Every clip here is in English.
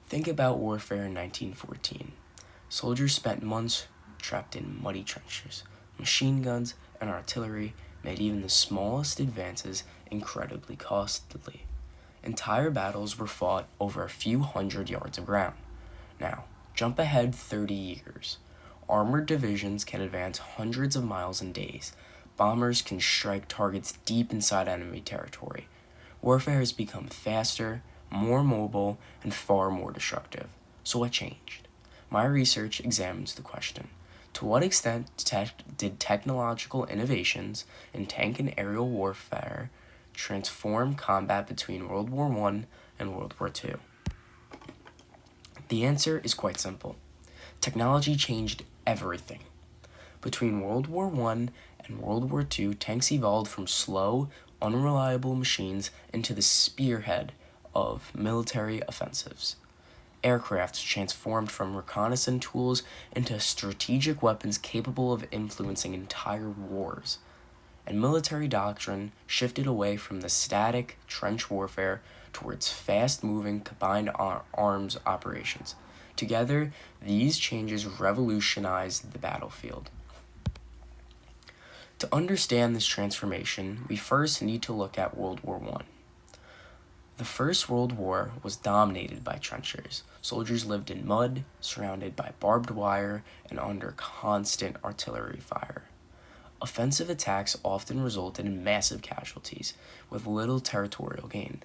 Think about warfare in 1914. Soldiers spent months trapped in muddy trenches. Machine guns and artillery made even the smallest advances incredibly costly. Entire battles were fought over a few hundred yards of ground. Now, jump ahead 30 years. Armored divisions can advance hundreds of miles in days. Bombers can strike targets deep inside enemy territory. Warfare has become faster, more mobile, and far more destructive. So what changed? My research examines the question. To what extent did technological innovations in tank and aerial warfare transform combat between World War I and World War II? The answer is quite simple. Technology changed everything. Between World War I and World War II, tanks evolved from slow, unreliable machines into the spearhead of military offensives. Aircraft transformed from reconnaissance tools into strategic weapons capable of influencing entire wars. And military doctrine shifted away from the static trench warfare towards fast-moving combined arms operations. Together, these changes revolutionized the battlefield. To understand this transformation, we first need to look at World War I. The First World War was dominated by trenches. Soldiers lived in mud, surrounded by barbed wire, and under constant artillery fire. Offensive attacks often resulted in massive casualties, with little territorial gain.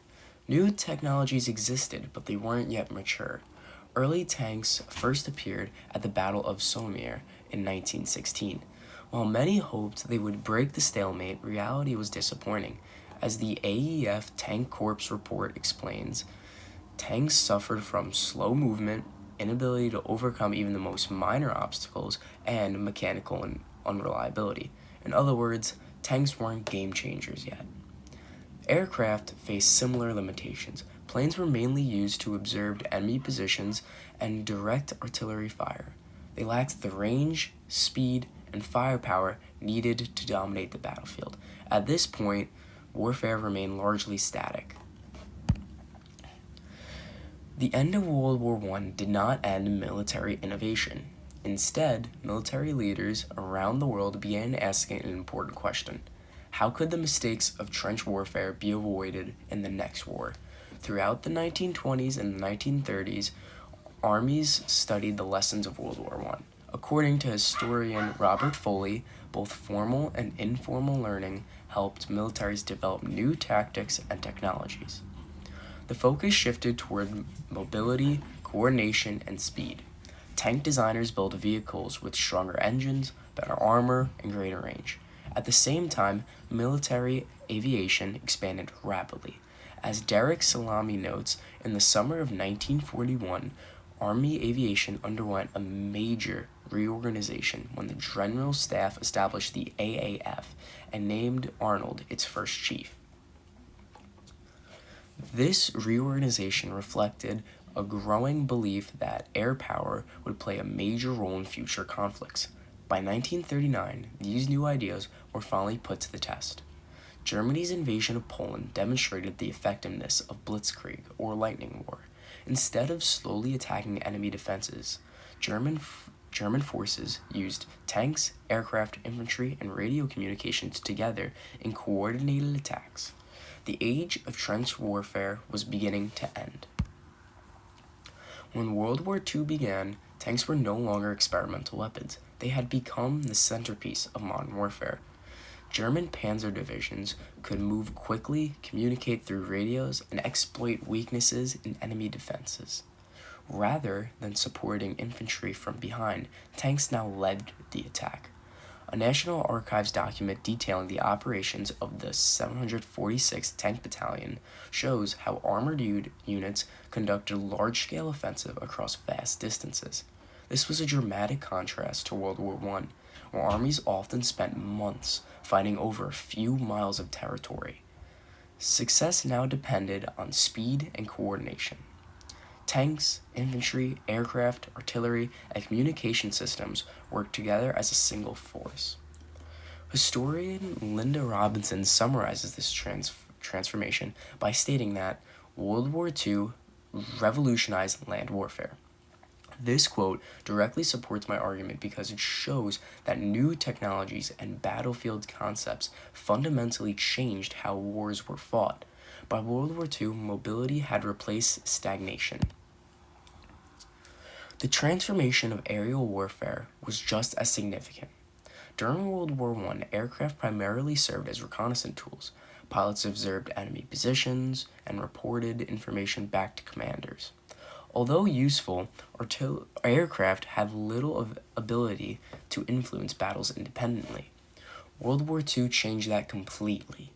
New technologies existed, but they weren't yet mature. Early tanks first appeared at the Battle of Somme in 1916. While many hoped they would break the stalemate, reality was disappointing. As the AEF Tank Corps report explains, tanks suffered from slow movement, inability to overcome even the most minor obstacles, and mechanical unreliability. In other words, tanks weren't game changers yet. Aircraft faced similar limitations. Planes were mainly used to observe enemy positions and direct artillery fire. They lacked the range, speed, and firepower needed to dominate the battlefield. At this point, warfare remained largely static. The end of World War I did not end military innovation. Instead, military leaders around the world began asking an important question. How could the mistakes of trench warfare be avoided in the next war? Throughout the 1920s and the 1930s, armies studied the lessons of World War I. According to historian Robert Foley, both formal and informal learning helped militaries develop new tactics and technologies. The focus shifted toward mobility, coordination, and speed. Tank designers built vehicles with stronger engines, better armor, and greater range. At the same time, military aviation expanded rapidly. As Derek Salami notes, in the summer of 1941, Army aviation underwent a major reorganization when the General Staff established the AAF and named Arnold its first chief. This reorganization reflected a growing belief that air power would play a major role in future conflicts. By 1939, these new ideas were finally put to the test. Germany's invasion of Poland demonstrated the effectiveness of blitzkrieg, or lightning war. Instead of slowly attacking enemy defenses, German forces used tanks, aircraft, infantry, and radio communications together in coordinated attacks. The age of trench warfare was beginning to end. When World War II began, tanks were no longer experimental weapons. They had become the centerpiece of modern warfare. German panzer divisions could move quickly, communicate through radios, and exploit weaknesses in enemy defenses. Rather than supporting infantry from behind, tanks now led the attack. A National Archives document detailing the operations of the 746th Tank Battalion shows how armored units conducted a large-scale offensive across vast distances. This was a dramatic contrast to World War I, where armies often spent months fighting over a few miles of territory. Success now depended on speed and coordination. Tanks, infantry, aircraft, artillery, and communication systems worked together as a single force. Historian Linda Robinson summarizes this transformation by stating that World War II revolutionized land warfare. This quote directly supports my argument because it shows that new technologies and battlefield concepts fundamentally changed how wars were fought. By World War II, mobility had replaced stagnation. The transformation of aerial warfare was just as significant. During World War I, aircraft primarily served as reconnaissance tools. Pilots observed enemy positions and reported information back to commanders. Although useful, aircraft had little ability to influence battles independently. World War II changed that completely.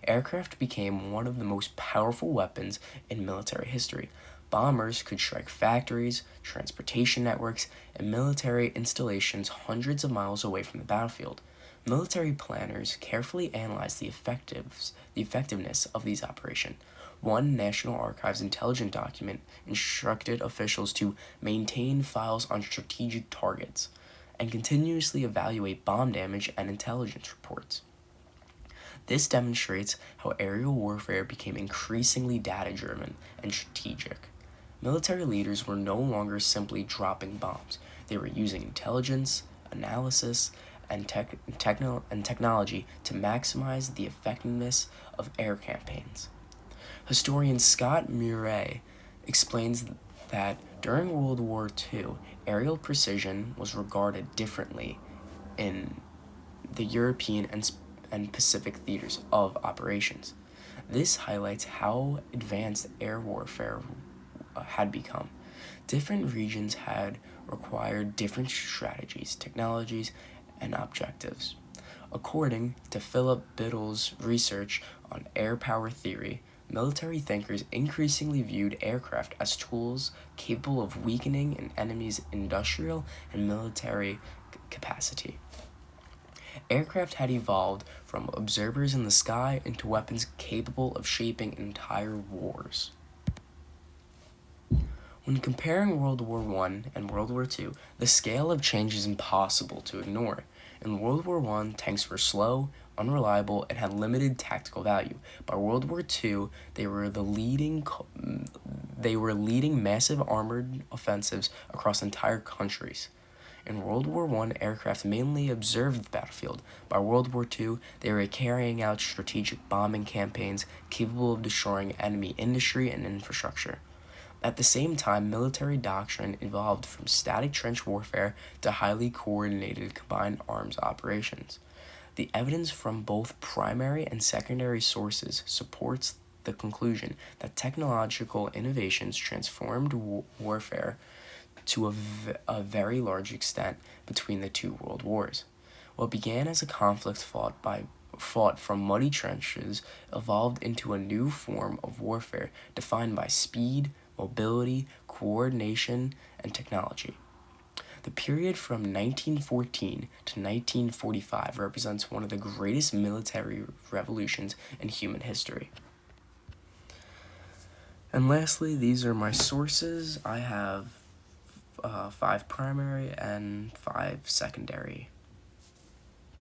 Aircraft became one of the most powerful weapons in military history. Bombers could strike factories, transportation networks, and military installations hundreds of miles away from the battlefield. Military planners carefully analyzed the effectiveness of these operations. One National Archives intelligence document instructed officials to maintain files on strategic targets and continuously evaluate bomb damage and intelligence reports. This demonstrates how aerial warfare became increasingly data-driven and strategic. Military leaders were no longer simply dropping bombs. They were using intelligence, analysis, and technology to maximize the effectiveness of air campaigns. Historian Scott Murray explains that during World War II, aerial precision was regarded differently in the European and Pacific theaters of operations. This highlights how advanced air warfare had become. Different regions had required different strategies, technologies, and objectives. According to Philip Biddle's research on air power theory, military thinkers increasingly viewed aircraft as tools capable of weakening an enemy's industrial and military capacity. Aircraft had evolved from observers in the sky into weapons capable of shaping entire wars. When comparing World War I and World War II, the scale of change is impossible to ignore. In World War I, tanks were slow, unreliable, and had limited tactical value. By World War II, they were leading massive armored offensives across entire countries. In World War I, aircraft mainly observed the battlefield. By World War II, they were carrying out strategic bombing campaigns capable of destroying enemy industry and infrastructure. At the same time, military doctrine evolved from static trench warfare to highly coordinated combined arms operations. The evidence from both primary and secondary sources supports the conclusion that technological innovations transformed warfare to a very large extent between the two world wars. What began as a conflict fought from muddy trenches evolved into a new form of warfare defined by speed, mobility, coordination, and technology. The period from 1914 to 1945 represents one of the greatest military revolutions in human history. And lastly, these are my sources. I have 5 primary and 5 secondary